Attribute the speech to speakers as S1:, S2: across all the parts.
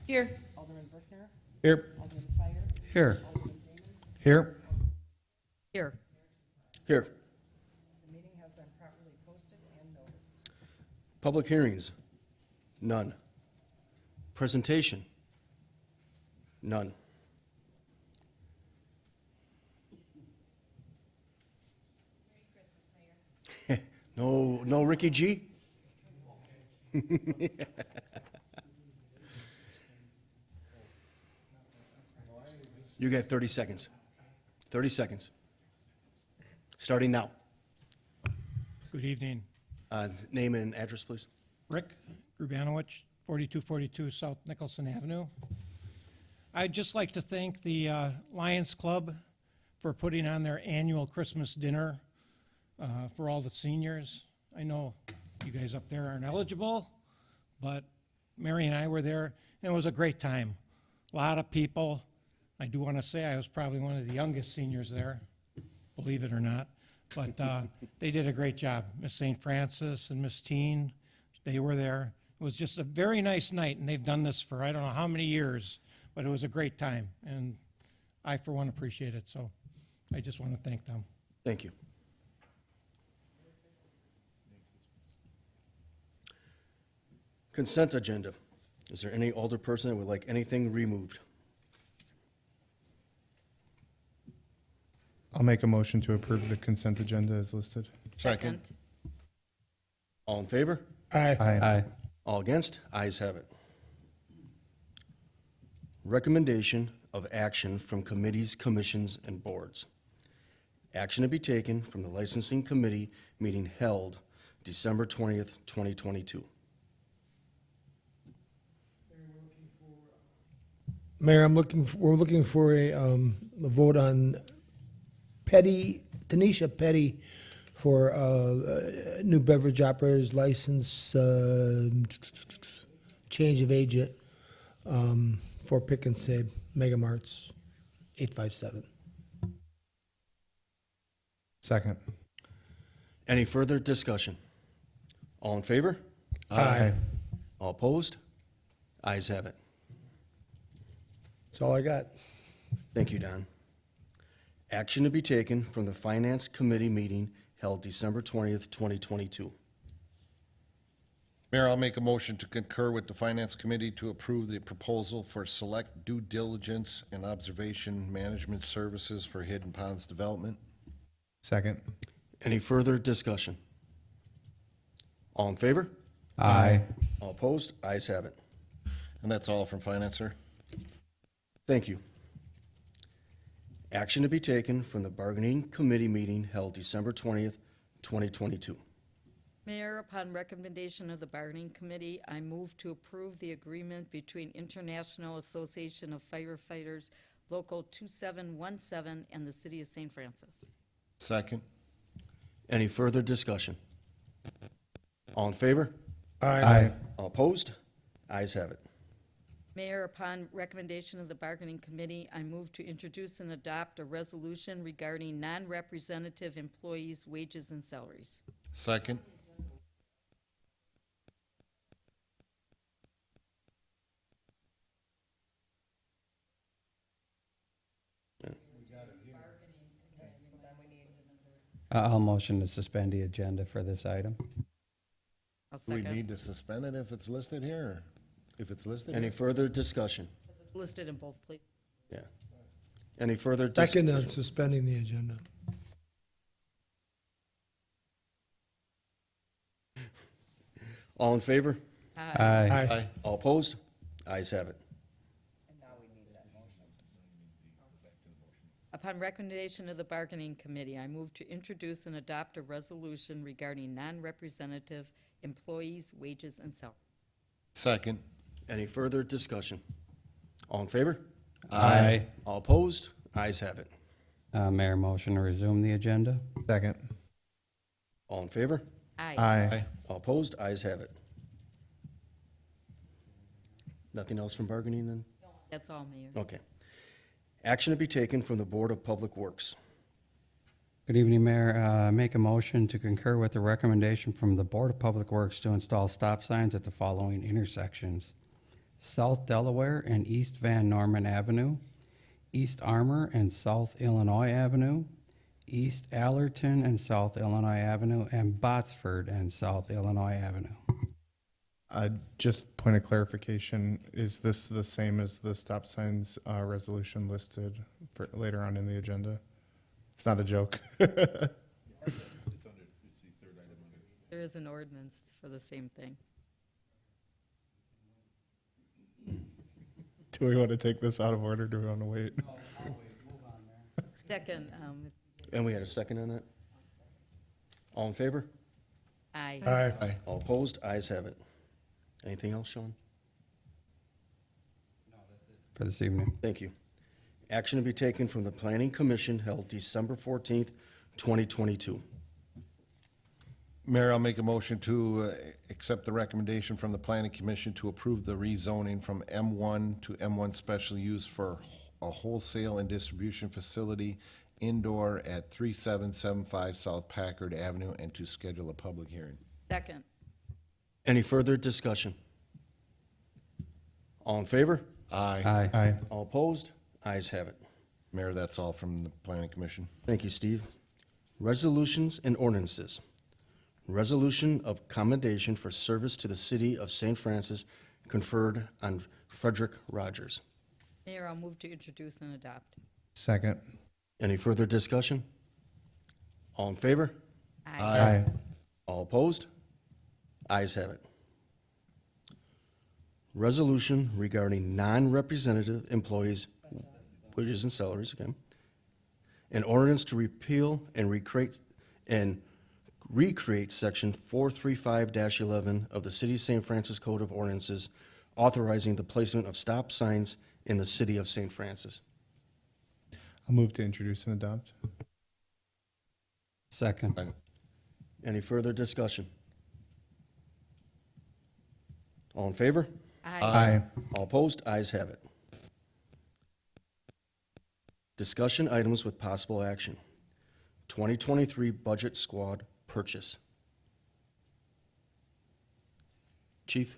S1: Here.
S2: Alderman Buchner,
S3: Here.
S2: Alderman Fire,
S4: Here.
S2: Alderman Damon.
S3: Here.
S1: Here.
S3: Here.
S2: The meeting has been properly posted and noticed.
S3: Public hearings? None. Presentation? None. No Ricky G? You got 30 seconds. 30 seconds. Starting now.
S5: Good evening.
S3: Name and address, please.
S5: Rick Grubanowicz, 4242 South Nicholson Avenue. I'd just like to thank the Lions Club for putting on their annual Christmas dinner for all the seniors. I know you guys up there aren't eligible, but Mary and I were there, and it was a great time. A lot of people. I do want to say I was probably one of the youngest seniors there, believe it or not. But they did a great job. Miss St. Francis and Miss Teen, they were there. It was just a very nice night, and they've done this for I don't know how many years, but it was a great time, and I, for one, appreciate it. So I just want to thank them.
S3: Thank you. Consent agenda. Is there any older person that would like anything removed?
S6: I'll make a motion to approve the consent agenda as listed.
S1: Second.
S3: All in favor?
S6: Aye.
S4: Aye.
S3: All against? Ayes have it. Recommendation of action from committees, commissions, and boards. Action to be taken from the licensing committee meeting held December 20th, 2022.
S7: Mayor, we're looking for a vote on Tanisha Petty for new beverage operators license, change of agent for Pick and Save Mega Marts 857.
S6: Second.
S3: Any further discussion? All in favor?
S7: Aye.
S3: All opposed? Ayes have it.
S7: That's all I got.
S3: Thank you, Don. Action to be taken from the Finance Committee meeting held December 20th, 2022.
S8: Mayor, I'll make a motion to concur with the Finance Committee to approve the proposal for select due diligence and observation management services for Hidden Ponds Development.
S6: Second.
S3: Any further discussion? All in favor?
S4: Aye.
S3: All opposed? Ayes have it.
S8: And that's all from Finance, sir.
S3: Thank you. Action to be taken from the Bargaining Committee meeting held December 20th, 2022.
S1: Mayor, upon recommendation of the bargaining committee, I move to approve the agreement between International Association of Firefighters Local 2717 and the City of St. Francis.
S8: Second.
S3: Any further discussion? All in favor?
S6: Aye.
S3: All opposed? Ayes have it.
S1: Mayor, upon recommendation of the bargaining committee, I move to introduce and adopt a resolution regarding non-representative employees' wages and salaries.
S8: Second.
S4: I'll motion to suspend the agenda for this item.
S1: I'll
S8: Do we
S1: second.
S8: need to suspend it if it's listed here? Or if it's listed
S3: Any
S8: here?
S3: further discussion?
S1: Listed in both, please.
S3: Yeah. Any further
S7: Second
S3: discussion?
S7: on suspending the agenda.
S3: All in favor?
S4: Aye.
S8: Aye.
S3: All opposed? Ayes have it.
S1: Upon recommendation of the bargaining committee, I move to introduce and adopt a resolution regarding non-representative employees' wages and salaries.
S8: Second.
S3: Any further discussion? All in favor?
S4: Aye.
S3: All opposed? Ayes have it.
S4: Mayor, motion to resume the agenda.
S6: Second.
S3: All in favor?
S1: Aye.
S6: Aye.
S3: All opposed? Ayes have it. Nothing else from bargaining then?
S1: That's all, Mayor.
S3: Okay. Action to be taken from the Board of Public Works.
S4: Good evening, Mayor. Make a motion to concur with the recommendation from the Board of Public Works to install stop signs at the following intersections: South Delaware and East Van Norman Avenue, East Armor and South Illinois Avenue, East Allerton and South Illinois Avenue, and Botsford and South Illinois Avenue.
S6: Just point of clarification, is this the same as the stop signs resolution listed for later on in the agenda? It's not a joke.
S1: There is an ordinance for the same thing.
S6: Do we want to take this out of order? Do we want to wait?
S1: Second,
S3: And we had a second on that? All in favor?
S1: aye.
S7: Aye.
S3: All opposed? Ayes have it. Anything else, Sean?
S4: For this evening.
S3: Thank you. Action to be taken from the Planning Commission held December 14th, 2022.
S8: Mayor, I'll make a motion to accept the recommendation from the Planning Commission to approve the rezoning from M1 to M1 special use for a wholesale and distribution facility indoor at 3775 South Packard Avenue and to schedule a public hearing.
S1: Second,
S3: Any further discussion? All in favor?
S8: Aye.
S4: Aye.
S6: Aye.
S3: All opposed? Ayes have it.
S8: Mayor, that's all from the Planning Commission.
S3: Thank you, Steve. Resolutions and ordinances. Resolution of commendation for service to the city of St. Francis conferred on Frederick Rogers.
S1: Mayor, I'll move to introduce and adopt.
S6: Second.
S3: Any further discussion? All in favor?
S6: Aye.
S3: All opposed? Ayes have it. Resolution regarding non-representative employees' wages and salaries, again. An ordinance to repeal and recreate section 435-11 of the City of St. Francis Code of Ordinances, authorizing the placement of stop signs in the city of St. Francis.
S6: I'll move to introduce and adopt.
S4: Second.
S3: Any further discussion? All in favor?
S6: Aye.
S3: All opposed? Ayes have it. Discussion items with possible action. 2023 Budget Squad Purchase. Chief?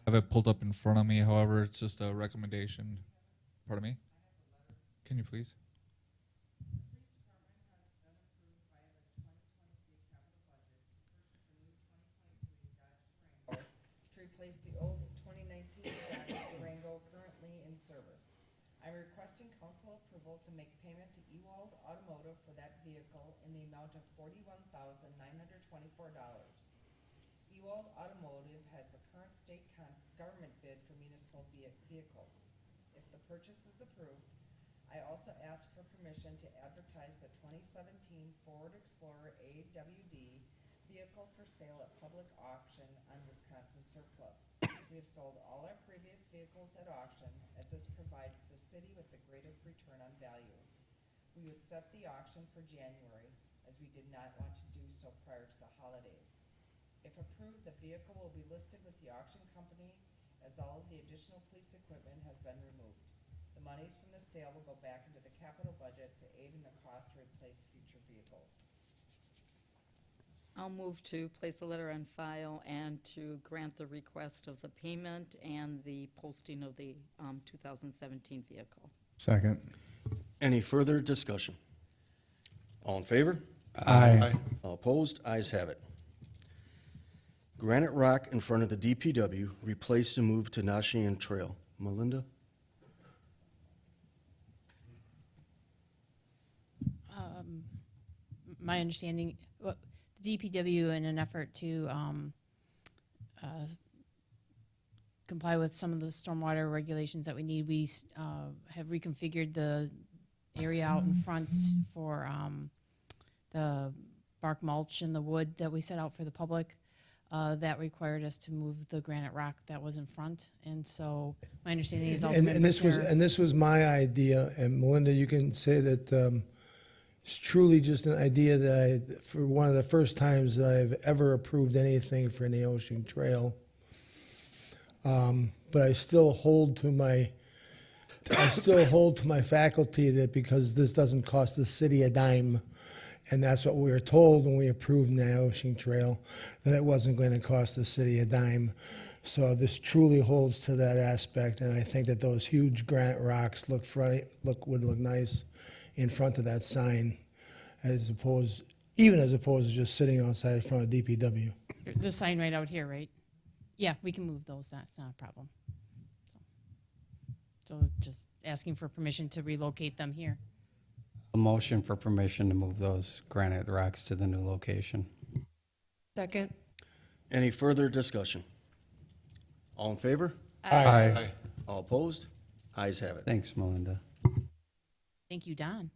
S9: I have it pulled up in front of me, however, it's just a recommendation. Pardon me? Can you please?
S2: To replace the old 2019 Dodge Durango currently in service. I'm requesting council approval to make payment to Ewald Automotive for that vehicle in the amount of $41,924. Ewald Automotive has the current state government bid for municipal vehicles. If the purchase is approved, I also ask for permission to advertise the 2017 Ford Explorer AWD vehicle for sale at public auction on Wisconsin Surplus. We have sold all our previous vehicles at auction, as this provides the city with the greatest return on value. We would set the auction for January, as we did not want to do so prior to the holidays. If approved, the vehicle will be listed with the auction company, as all of the additional police equipment has been removed. The monies from the sale will go back into the capital budget to aid in the cost to replace future vehicles.
S1: I'll move to place a letter on file and to grant the request of the payment and the posting of the 2017 vehicle.
S6: Second.
S3: Any further discussion? All in favor?
S6: Aye.
S3: All opposed? Ayes have it. Granite rock in front of the DPW replaced and moved to Nashian Trail. Melinda?
S10: My understanding, the DPW, in an effort to comply with some of the stormwater regulations that we need, we have reconfigured the area out in front for the bark mulch and the wood that we set out for the public. That required us to move the granite rock that was in front, and so my understanding is also.
S7: And this was my idea, and Melinda, you can say that it's truly just an idea that for one of the first times that I've ever approved anything for an Ocean Trail. But I still hold to my I still hold to my faculty that because this doesn't cost the city a dime, and that's what we were told when we approved Nyoshing Trail, that it wasn't going to cost the city a dime. So this truly holds to that aspect, and I think that those huge granite rocks would look nice in front of that sign, even as opposed to just sitting outside in front of DPW.
S10: The sign right out here, right? Yeah, we can move those. That's not a problem. So just asking for permission to relocate them here.
S4: A motion for permission to move those granite rocks to the new location.
S11: Second.
S3: Any further discussion? All in favor?
S6: Aye.
S3: All opposed? Ayes have it.
S4: Thanks, Melinda.
S10: Thank you, Don.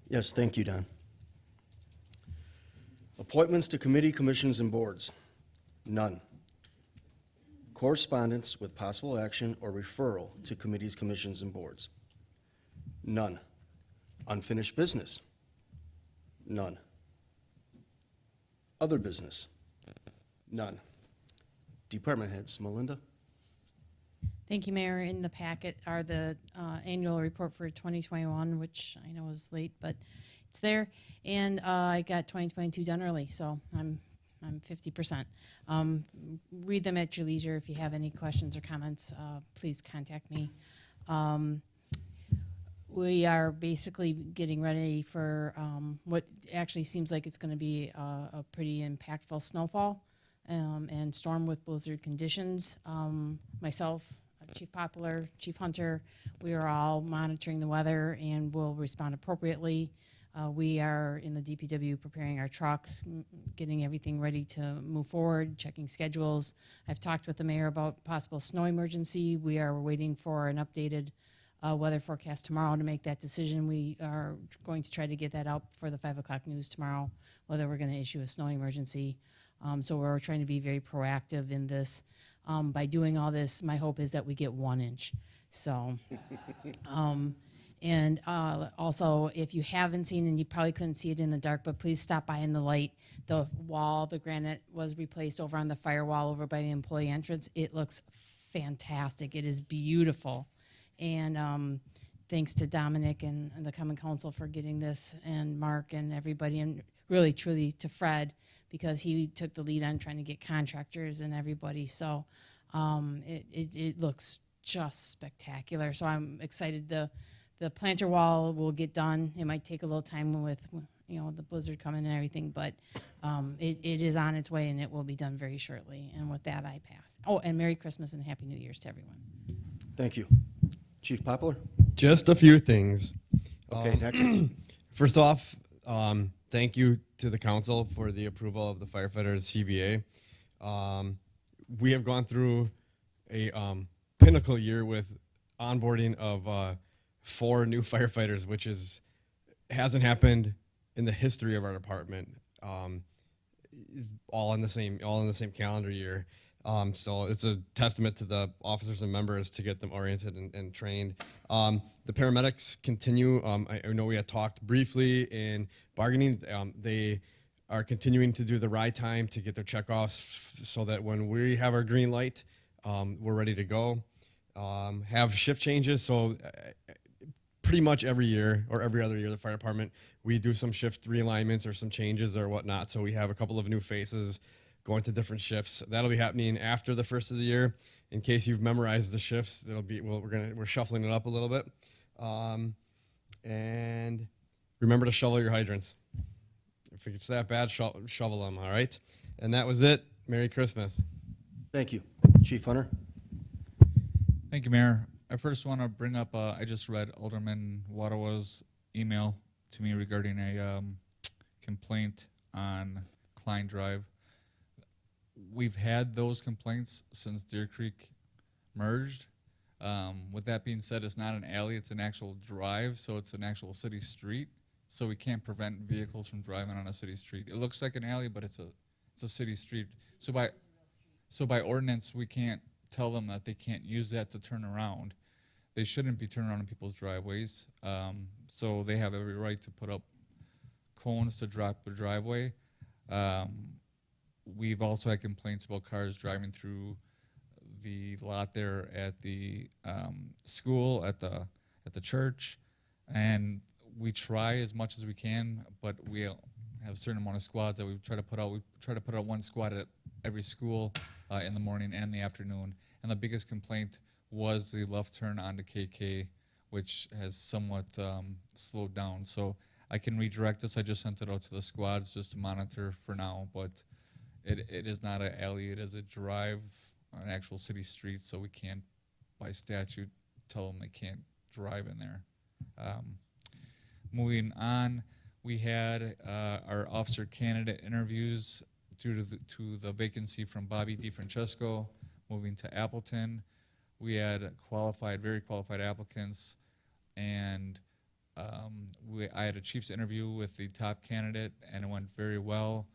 S3: Yes, thank you, Don. Appointments to committee, commissions, and boards. None. Correspondence with possible action or referral to committees, commissions, and boards. None. Unfinished business. None. Other business. None. Department heads, Melinda?
S10: Thank you, Mayor. In the packet are the annual report for 2021, which I know is late, but it's there. And I got 2022 done early, so I'm 50%. Read them at your leisure. If you have any questions or comments, please contact me. We are basically getting ready for what actually seems like it's going to be a pretty impactful snowfall and storm with blizzard conditions. Myself, Chief Poplar, Chief Hunter, we are all monitoring the weather and will respond appropriately. We are in the DPW preparing our trucks, getting everything ready to move forward, checking schedules. I've talked with the mayor about possible snow emergency. We are waiting for an updated weather forecast tomorrow to make that decision. We are going to try to get that out for the 5 o'clock news tomorrow, whether we're going to issue a snow emergency. So we're trying to be very proactive in this. By doing all this, my hope is that we get 1 inch. So, and also, if you haven't seen, and you probably couldn't see it in the dark, but please stop by in the light. The wall, the granite was replaced over on the firewall over by the employee entrance. It looks fantastic. It is beautiful. And thanks to Dominic and the Common Council for getting this, and Mark and everybody, and really, truly to Fred, because he took the lead on trying to get contractors and everybody. So it looks just spectacular. So I'm excited. The planter wall will get done. It might take a little time with, the blizzard coming and everything, but it is on its way and it will be done very shortly. And with that, I pass. Oh, and Merry Christmas and Happy New Year's to everyone.
S3: Thank you. Chief Poplar?
S12: Just a few things.
S3: Okay, next.
S12: First off, thank you to the council for the approval of the firefighter CBA. We have gone through a pinnacle year with onboarding of 4 new firefighters, which hasn't happened in the history of our department. All in the same calendar year. So it's a testament to the officers and members to get them oriented and trained. The paramedics continue. I know we had talked briefly in bargaining. They are continuing to do the ride time to get their checkoffs so that when we have our green light, we're ready to go. Have shift changes. So pretty much every year or every other year, the fire department, we do some shift realignments or some changes or whatnot. So we have a couple of new faces going to different shifts. That'll be happening after the first of the year. In case you've memorized the shifts, we're shuffling it up a little bit. And remember to shovel your hydrants. If it's that bad, shovel them, all right? And that was it. Merry Christmas.
S3: Thank you. Chief Hunter?
S9: Thank you, Mayor. I first want to bring up, I just read Alderman Wattawa's email to me regarding a complaint on Klein Drive. We've had those complaints since Deer Creek merged. With that being said, it's not an alley, it's an actual drive, so it's an actual city street. So we can't prevent vehicles from driving on a city street. It looks like an alley, but it's a city street. So by ordinance, we can't tell them that they can't use that to turn around. They shouldn't be turning around in people's driveways. So they have every right to put up cones to drop their driveway. We've also had complaints about cars driving through the lot there at the school, at the church, and we try as much as we can, but we have a certain amount of squads that we try to put out. We try to put out one squad at every school in the morning and the afternoon. And the biggest complaint was the left turn onto KK, which has somewhat slowed down. So I can redirect this. I just sent it out to the squads just to monitor for now, but it is not an alley. It is a drive, an actual city street, so we can't, by statute, tell them they can't drive in there. Moving on, we had our officer candidate interviews due to the vacancy from Bobby DeFrancesco moving to Appleton. We had very qualified applicants, and I had a chief's interview with the top candidate, and it went very well.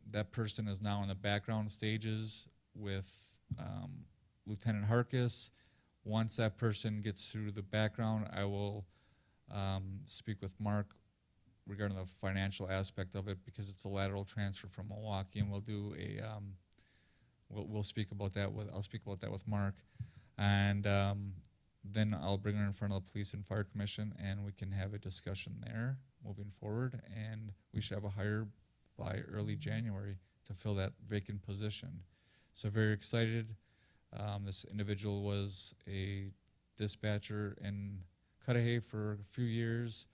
S9: That person is now in the background stages with Lieutenant Harkis. Once that person gets through the background, I will speak with Mark regarding the financial aspect of it, because it's a lateral transfer from Milwaukee, and we'll do a we'll speak about that with I'll speak about that with Mark, and then I'll bring her in front of the Police and Fire Commission, and we can have a discussion there moving forward, and we should have a hire by early January to fill that vacant position. So very excited. This individual was a dispatcher in Cudahy for a few years.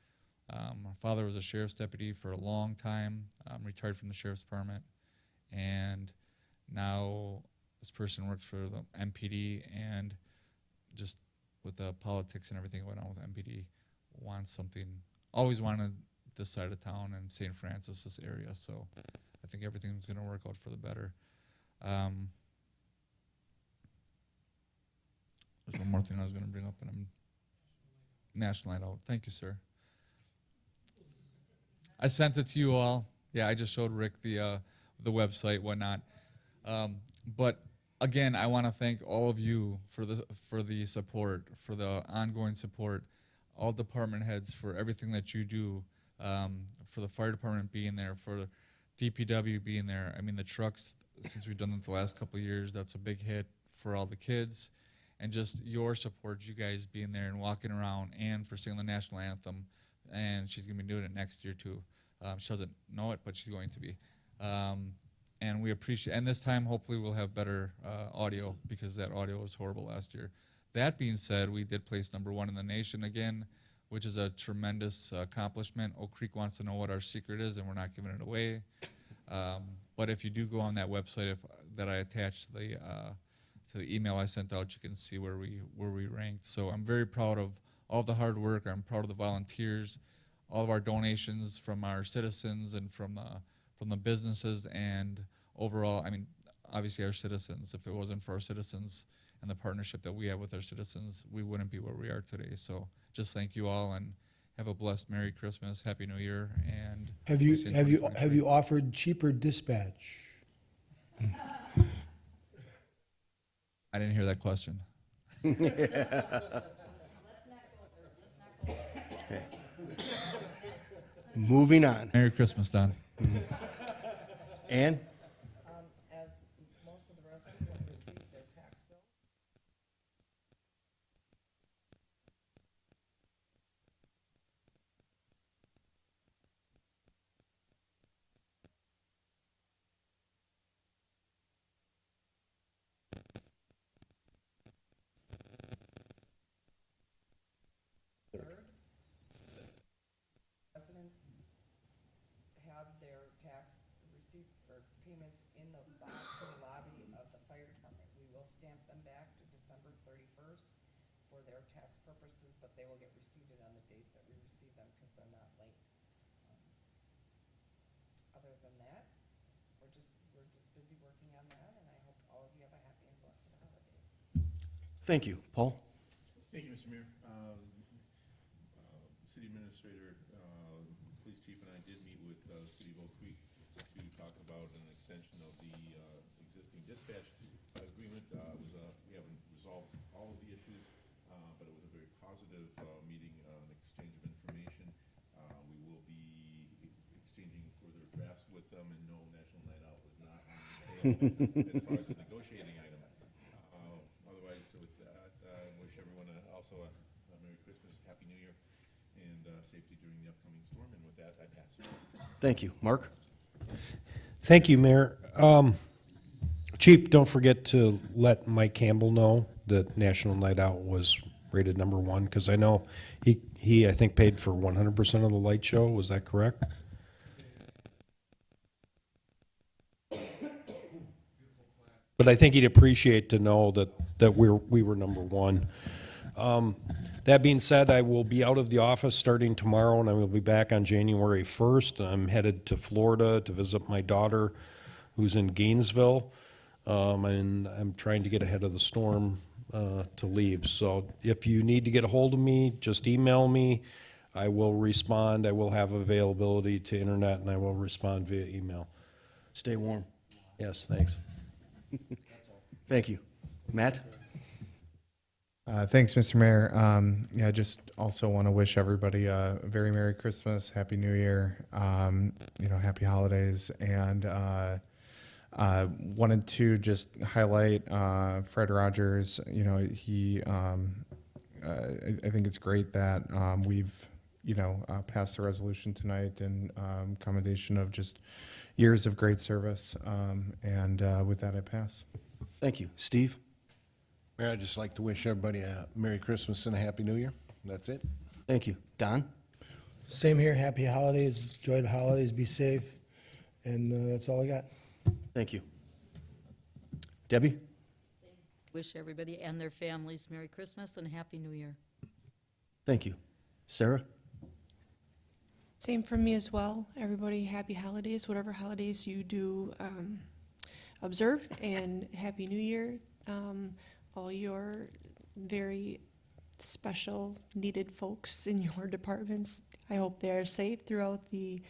S9: My father was a sheriff's deputy for a long time, retired from the sheriff's department, and now this person works for the MPD, and just with the politics and everything going on with MPD, always wanted this side of town and St. Francis, this area, so I think everything's going to work out for the better. There's one more thing I was going to bring up, and I'm National Night Out. Thank you, sir. I sent it to you all. Yeah, I just showed Rick the website, whatnot. But again, I want to thank all of you for the support, for the ongoing support, all department heads for everything that you do, for the fire department being there, for DPW being there. I mean, the trucks, since we've done it the last couple of years, that's a big hit for all the kids. And just your support, you guys being there and walking around, and for singing the national anthem. And she's going to be doing it next year, too. She doesn't know it, but she's going to be. And we appreciate, and this time, hopefully, we'll have better audio, because that audio was horrible last year. That being said, we did place #1 in the nation again, which is a tremendous accomplishment. Oak Creek wants to know what our secret is, and we're not giving it away. But if you do go on that website that I attached to the email I sent out, you can see where we ranked. So I'm very proud of all the hard work. I'm proud of the volunteers, all of our donations from our citizens and from the businesses, and overall, I mean, obviously our citizens. If it wasn't for our citizens and the partnership that we have with our citizens, we wouldn't be where we are today. So just thank you all, and have a blessed Merry Christmas, Happy New Year, and
S7: Have you offered cheaper dispatch?
S9: I didn't hear that question.
S3: Moving on.
S9: Merry Christmas, Don.
S3: Ann?
S2: As most of the residents have received their tax bill. Residents have their tax receipts or payments in the box in the lobby of the fire department. We will stamp them back to December 31st for their tax purposes, but they will get receipted on the date that we receive them, because they're not late. Other than that, we're just busy working on that, and I hope all of you have a happy and blessed holiday.
S3: Thank you. Paul?
S13: Thank you, Mr. Mayor. City Administrator, Police Chief, and I did meet with City of Oak Creek to talk about an extension of the existing dispatch agreement. We haven't resolved all of the issues, but it was a very positive meeting, an exchange of information. We will be exchanging further drafts with them, and no, National Night Out was not on the table as far as the negotiating item. and safety during the upcoming storm, and with that, I pass.
S3: Thank you. Mark?
S14: Thank you, Mayor. Chief, don't forget to let Mike Campbell know that National Night Out was rated #1, because I know he, I think, paid for 100% of the light show. Was that correct? But I think he'd appreciate to know that we were #1. That being said, I will be out of the office starting tomorrow, and I will be back on January 1st. I'm headed to Florida to visit my daughter, who's in Gainesville, and I'm trying to get ahead of the storm to leave. So if you need to get a hold of me, just email me. I will respond. I will have availability to internet, and I will respond via email.
S3: Stay warm.
S14: Yes, thanks.
S3: Thank you. Matt?
S6: Thanks, Mr. Mayor. Yeah, I just also want to wish everybody a very Merry Christmas, Happy New Year, Happy Holidays, and wanted to just highlight Fred Rogers. He, I think it's great that we've, passed the resolution tonight in commendation of just years of great service. And with that, I pass.
S3: Thank you. Steve?
S8: Mayor, I'd just like to wish everybody a Merry Christmas and a Happy New Year. That's it.
S3: Thank you. Don?
S7: Same here. Happy holidays. Enjoy the holidays. Be safe. And that's all I got.
S3: Thank you. Debbie?
S1: Wish everybody and their families Merry Christmas and Happy New Year.
S3: Thank you. Sarah?
S11: Same from me as well. Everybody, happy holidays, whatever holidays you do observe, and Happy New Year. All your very special, needed folks in your departments, I hope they are safe throughout the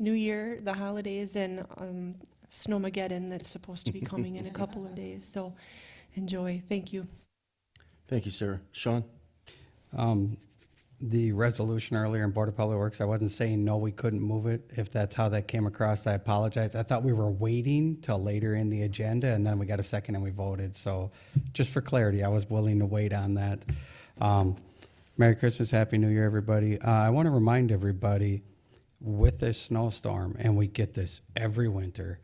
S11: new year, the holidays, and Snowmageddon that's supposed to be coming in a couple of days. So enjoy. Thank you.
S3: Thank you, Sarah. Sean?
S4: The resolution earlier in Board of Public Works, I wasn't saying no, we couldn't move it. If that's how that came across, I apologize. I thought we were waiting till later in the agenda, and then we got a second and we voted. So just for clarity, I was willing to wait on that. Merry Christmas, Happy New Year, everybody. I want to remind everybody, with this snowstorm, and we get this every winter,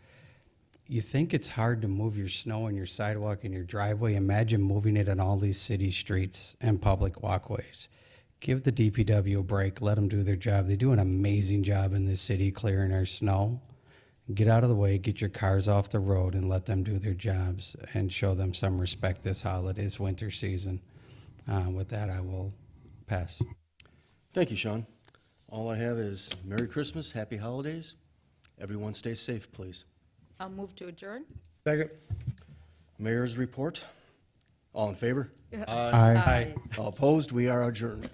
S4: you think it's hard to move your snow and your sidewalk and your driveway. Imagine moving it on all these city streets and public walkways. Give the DPW a break. Let them do their job. They do an amazing job in this city clearing our snow. Get out of the way, get your cars off the road, and let them do their jobs and show them some respect this holidays, winter season. With that, I will pass.
S3: Thank you, Sean. All I have is Merry Christmas, Happy Holidays. Everyone stay safe, please.
S1: I'll move to adjourn.
S7: Second.
S3: Mayor's report. All in favor?
S6: Aye.
S3: All opposed? We are adjourned.